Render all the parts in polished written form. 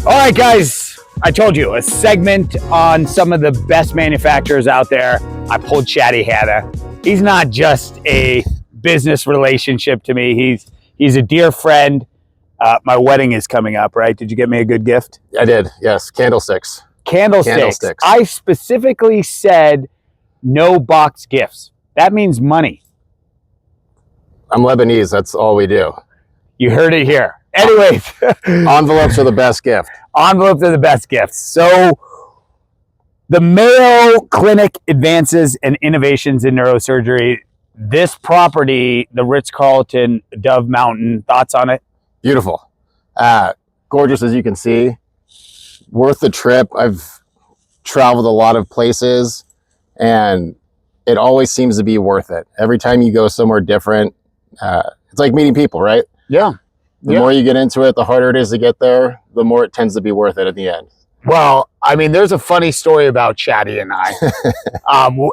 All right, guys, I told you, a segment on some of the best manufacturers out there. I pulled Shadi Hanna. He's not just a business relationship to me. He's a dear friend. My wedding is coming up, right? Did you get me a good gift? I did, yes. Candlesticks. Candlesticks. I specifically said no box gifts. That means money. I'm Lebanese. That's all we do. You heard it here. Anyways. Envelopes are the best gift. Envelopes are the best gifts. So the Mayo Clinic Advances and Innovations in Neurosurgery, this property, the Ritz-Carlton Dove Mountain, thoughts on it? Beautiful. Gorgeous, as you can see. Worth the trip. I've traveled a lot of places, and it always seems to be worth it. Every time you go somewhere different, it's like meeting people, right? Yeah. The more you get into it, the harder it is to get there, the more it tends to be worth it at the end. Well, I mean, there's a funny story about Shadi and I.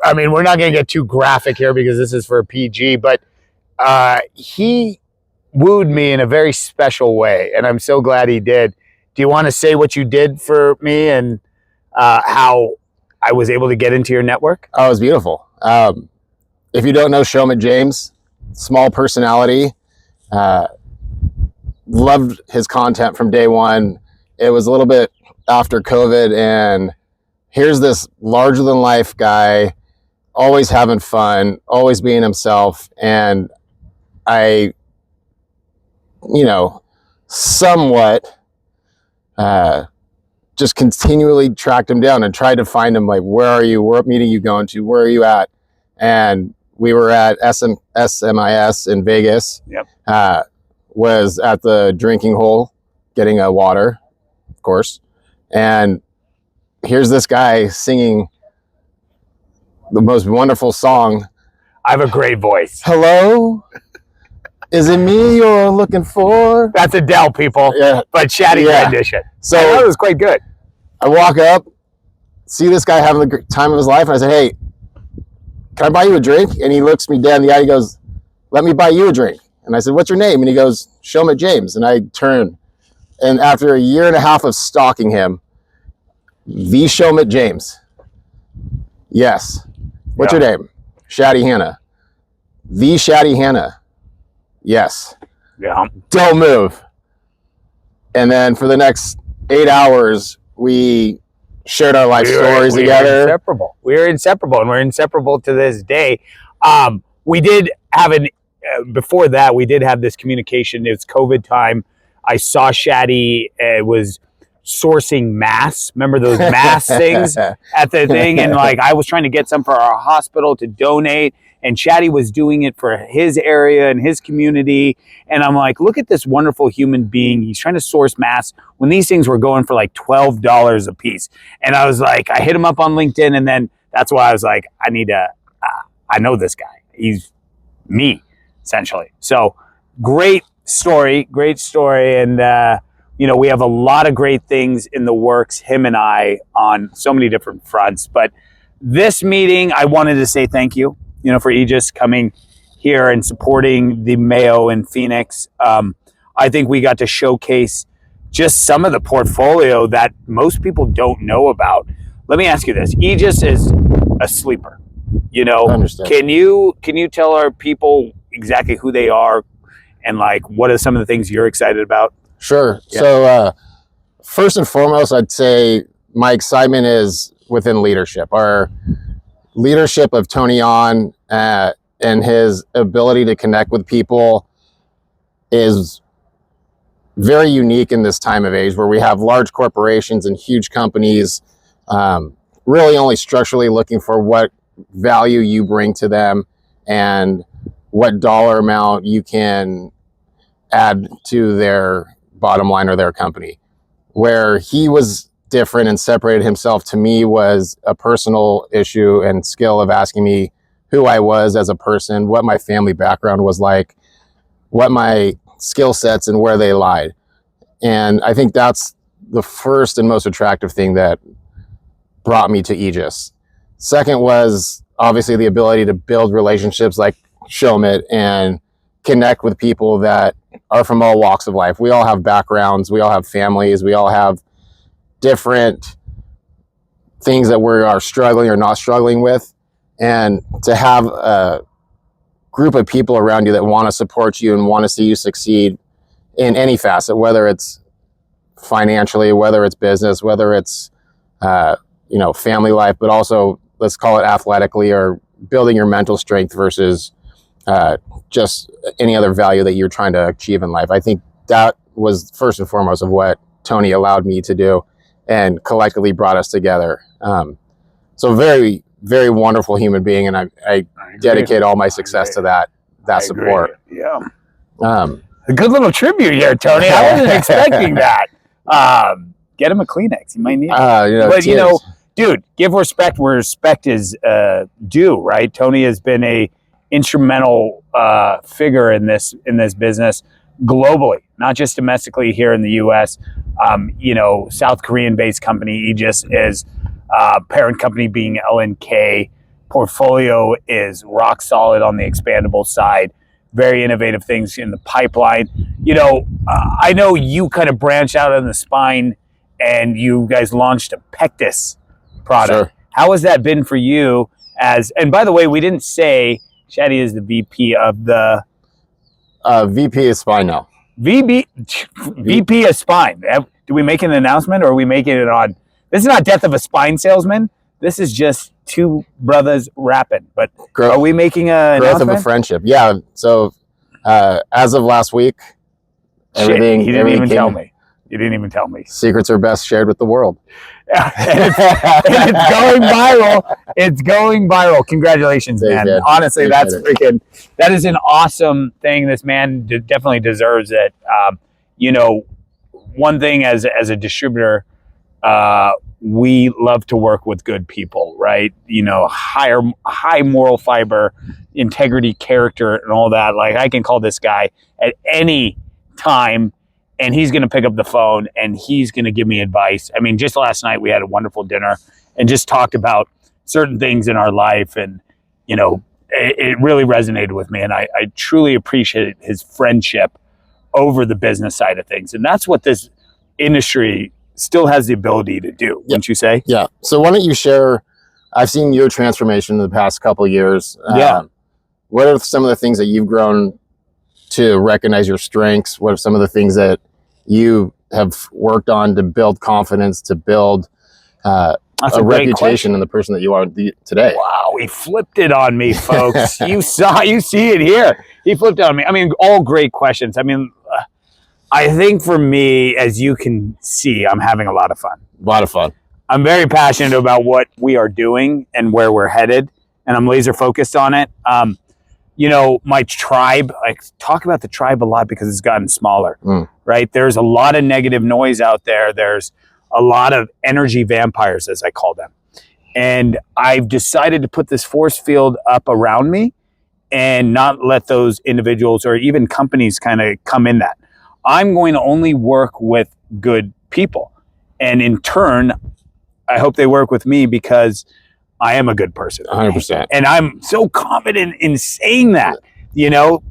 I mean, we're not going to get too graphic here because this is for a PG, but he wooed me in a very special way, and I'm so glad he did. Do you want to say what you did for me and how I was able to get into your network? Oh, it was beautiful. If you don't know Shomit James, small personality, loved his content from day one. It was a little bit after COVID, and here's this larger than life guy, always having fun, always being himself. And I, somewhat just continually tracked him down and tried to find him, like, where are you? What meeting are you going to? Where are you at? And we were at SMIS in Vegas. Yep. Was at the drinking hole getting a water, of course. And here's this guy singing the most wonderful song. I have a great voice. Hello? Is it me you're looking for? That's Adele, people. Yeah. But Shadi rendition. So that was quite good. I walk up, see this guy having the time of his life, and I said, hey, can I buy you a drink? And he looks me dead in the eye. He goes, let me buy you a drink. And I said, what's your name? And he goes, Shomit James. And I turn, and after a year and a half of stalking him, the Shomit James. Yes. What's your name? Shadi Hanna. The Shadi Hanna. Yes. Yeah. Don't move. And then for the next 8 hours, we shared our life stories together. Inseparable. We were inseparable, and we're inseparable to this day. We did have before that, we did have this communication. It was COVID time. I saw Shadi was sourcing masks. Remember those mask things at the thing? And like, I was trying to get some for our hospital to donate, and Shadi was doing it for his area and his community. And I'm like, look at this wonderful human being. He's trying to source masks when these things were going for like $12 a piece. And I was like, I hit him up on LinkedIn, and then that's why I was like, I know this guy. He's me, essentially. So great story. And, we have a lot of great things in the works, him and I, on so many different fronts. But this meeting, I wanted to say thank you, for Aegis coming here and supporting the Mayo in Phoenix. I think we got to showcase just some of the portfolio that most people don't know about. Let me ask you this. Aegis is a sleeper. Understood. Can you tell our people exactly who they are and like what are some of the things you're excited about? Sure. Yeah. So first and foremost, I'd say my excitement is within leadership. Our leadership of Tony Ahn and his ability to connect with people is very unique in this time of age where we have large corporations and huge companies really only structurally looking for what value you bring to them and what dollar amount you can add to their bottom line or their company. Where he was different and separated himself to me was a personal issue and skill of asking me who I was as a person, what my family background was like, what my skill sets and where they lied. And I think that's the first and most attractive thing that brought me to Aegis. Second was obviously the ability to build relationships like Shomit and connect with people that are from all walks of life. We all have backgrounds, we all have families, we all have different things that we are struggling or not struggling with, and to have a group of people around you that want to support you and want to see you succeed in any facet, whether it's financially, whether it's business, whether it's family life, but also let's call it athletically, or building your mental strength versus just any other value that you're trying to achieve in life. I think that was first and foremost of what Tony allowed me to do and collectively brought us together. So very, very wonderful human being, and I dedicate all my success to that support. Yeah. A good little tribute here, Tony. I wasn't expecting that. Get him a Kleenex. You might need it. But, dude, give respect where respect is due, right? Tony has been a instrumental figure in this business globally, not just domestically here in the U.S. South Korean-based company Aegis is parent company being LNK. Portfolio is rock solid on the expandable side. Very innovative things in the pipeline. I know you kind of branched out on the spine, and you guys launched a pectus product. Sure. How has that been for you? And by the way, we didn't say Shadi is the VP of the VP of Spine now. VP of Spine. Do we make an announcement, or are we making it on? This is not Death of a Spine Salesman. This is just two brothers rapping. But are we making an growth announcement? Of a friendship? Yeah. So as of last week, everything. He didn't even tell me. You didn't even tell me. Secrets are best shared with the world. and it's going viral. It's going viral. Congratulations, man. Honestly, that is an awesome thing. This man definitely deserves it. One thing as a distributor, we love to work with good people, right? High moral fiber, integrity, character, and all that. Like, I can call this guy at any time, and he's going to pick up the phone and he's going to give me advice. I mean, just last night we had a wonderful dinner and just talked about certain things in our life. And, it really resonated with me. And I truly appreciate his friendship over the business side of things. And that's what this industry still has the ability to do, wouldn't you say? Yeah. So why don't you share, I've seen your transformation in the past couple of years. What are some of the things that you've grown to recognize your strengths? What are some of the things that you have worked on to build confidence, to build a reputation in the person that you are today? Wow, he flipped it on me, folks. You see it here. He flipped it on me. I mean, all great questions. I mean, I think for me, as you can see, I'm having a lot of fun. A lot of fun. I'm very passionate about what we are doing and where we're headed, and I'm laser focused on it. My tribe, I talk about the tribe a lot because it's gotten smaller, right? There's a lot of negative noise out there. There's a lot of energy vampires, as I call them. And I've decided to put this force field up around me and not let those individuals or even companies kind of come in that. I'm going to only work with good people. And in turn, I hope they work with me because I am a good person. 100%. And I'm so confident in saying that,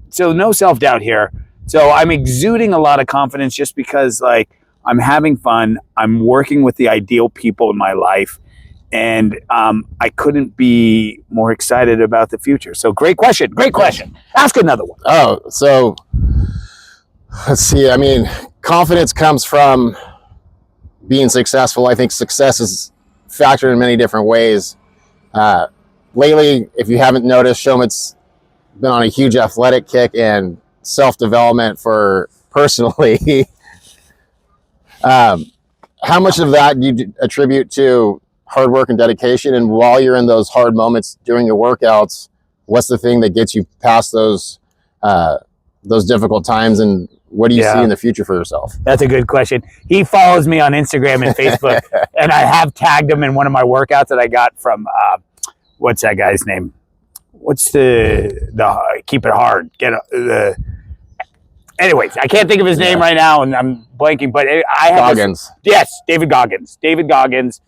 so no self-doubt here. So I'm exuding a lot of confidence just because I'm having fun. I'm working with the ideal people in my life. And I couldn't be more excited about the future. So great question. Great question. Ask another one. Oh, so let's see. I mean, confidence comes from being successful. I think success is factored in many different ways. Lately, if you haven't noticed, Shomit's been on a huge athletic kick and self-development for personally. How much of that do you attribute to hard work and dedication? And while you're in those hard moments during your workouts, what's the thing that gets you past those difficult times, and what do you see in the future for yourself? That's a good question. He follows me on Instagram and Facebook, and I have tagged him in one of my workouts that I got from, what's that guy's name? What's the keep it hard? Anyways, I can't think of his name right now, and I'm blanking. But I have Goggins. Yes, David Goggins. David Goggins.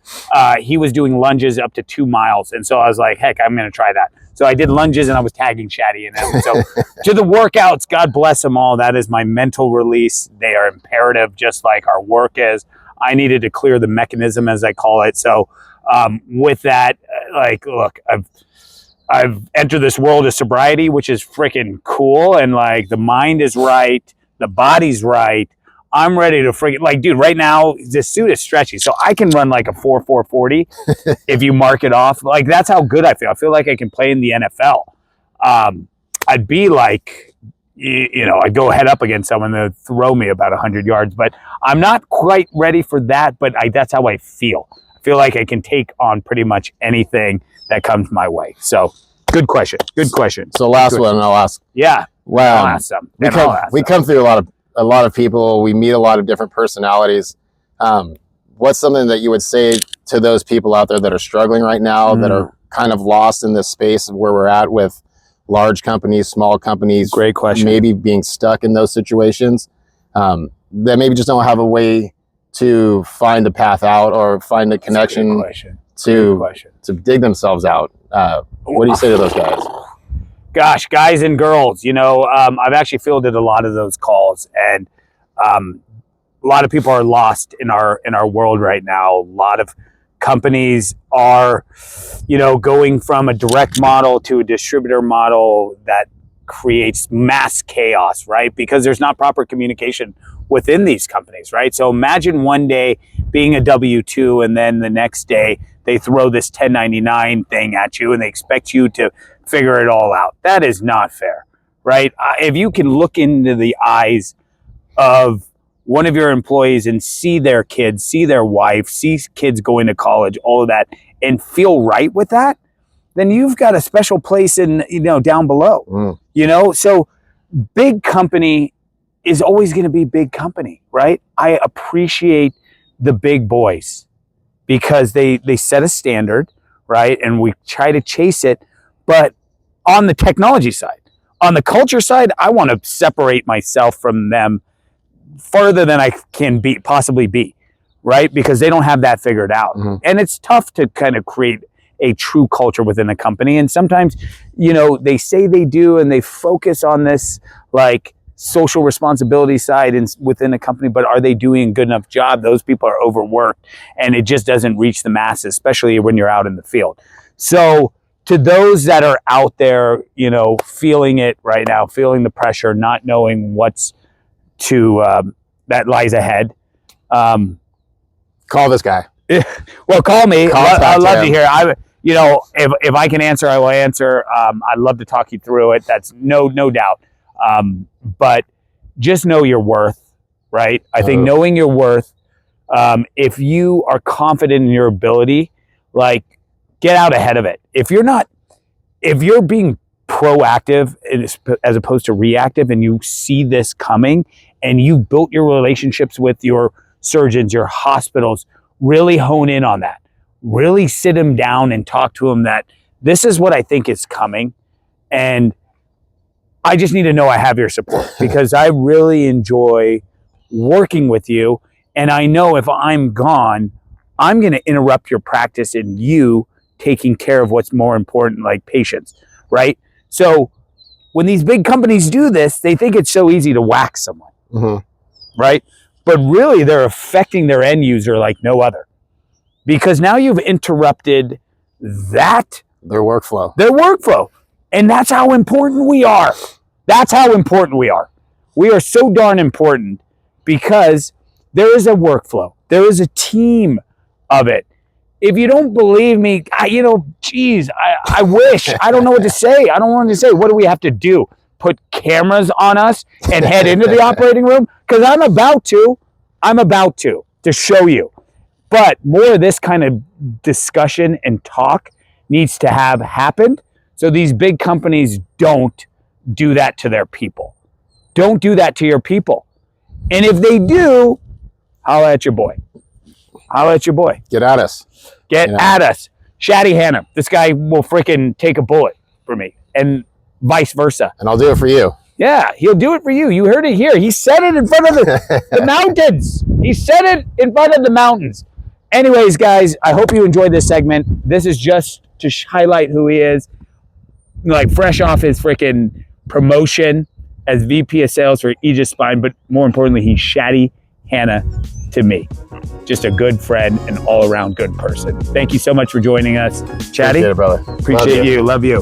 He was doing lunges up to 2 miles, and so I was like, "Heck, I'm going to try that." So I did lunges, and I was tagging Shadi in them. So to the workouts, God bless them all. That is my mental release. They are imperative, just like our work is. I needed to clear the mechanism, as I call it. So with that, like, look, I've entered this world of sobriety, which is freaking cool. And like the mind is right. The body's right. I'm ready to freaking, like, dude, right now, this suit is stretchy. So I can run like a 4.40 if you mark it off. Like, that's how good I feel. I feel like I can play in the NFL. I'd be like, you know, I'd go head up against someone that would throw me about 100 yards. But I'm not quite ready for that. But that's how I feel. I feel like I can take on pretty much anything that comes my way. So, good question. Good question. So last one, I'll ask. Yeah. Well, I'll ask them. We come through a lot of people. We meet a lot of different personalities. What's something that you would say to those people out there that are struggling right now, that are kind of lost in this space of where we're at with large companies, small companies? Great question. Maybe being stuck in those situations, that maybe just don't have a way to find the path out or find a connection to dig themselves out. What do you say to those guys? Gosh, guys and girls, you know, I've actually fielded a lot of those calls, and a lot of people are lost in our world right now. A lot of companies are, you know, going from a direct model to a distributor model that creates mass chaos, right? Because there's not proper communication within these companies, right? So imagine one day being a W-2 and then the next day they throw this 1099 thing at you and they expect you to figure it all out. That is not fair, right? If you can look into the eyes of one of your employees and see their kids, see their wife, see kids going to college, all of that, and feel right with that, then you've got a special place in, you know, down below, you know? So big company is always going to be big company, right? I appreciate the big boys because they set a standard, right? And we try to chase it. But on the technology side, on the culture side, I want to separate myself from them further than I can possibly be, right? Because they don't have that figured out. And it's tough to kind of create a true culture within a company. And sometimes, you know, they say they do and they focus on this like social responsibility side within a company, but are they doing a good enough job? Those people are overworked and it just doesn't reach the masses, especially when you're out in the field. So to those that are out there, you know, feeling it right now, feeling the pressure, not knowing what's that lies ahead. Call this guy. Well, call me. I'd love to hear. You know, if I can answer, I will answer. I'd love to talk you through it. That's no doubt. But just know your worth, right? I think knowing your worth, if you are confident in your ability, like, get out ahead of it. If you're being proactive as opposed to reactive and you see this coming and you built your relationships with your surgeons, your hospitals, really hone in on that. Really sit them down and talk to them that this is what I think is coming. And I just need to know I have your support because I really enjoy working with you. And I know if I'm gone, I'm going to interrupt your practice and you taking care of what's more important, like patients, right? So when these big companies do this, they think it's so easy to whack someone, right? But really they're affecting their end user like no other because now you've interrupted their workflow. And that's how important we are. That's how important we are. We are so darn important because there is a workflow. There is a team of it. If you don't believe me, I wish. I don't know what to say. I don't want to say, what do we have to do? Put cameras on us and head into the operating room? Because I'm about to show you. But more of this kind of discussion and talk needs to have happened. So these big companies don't do that to their people. Don't do that to your people. And if they do, holla at your boy. Get at us. Get at us. Shadi Hanna. This guy will freaking take a bullet for me and vice versa. And I'll do it for you. Yeah, he'll do it for you. You heard it here. He said it in front of the mountains. He said it in front of the mountains. Anyways, guys, I hope you enjoyed this segment. This is just to highlight who he is. Like fresh off his freaking promotion as VP of sales for Aegis Spine, but more importantly, he's Shadi Hanna to me. Just a good friend and all around good person. Thank you so much for joining us. Shadi, Appreciate it, brother. appreciate you. Love you.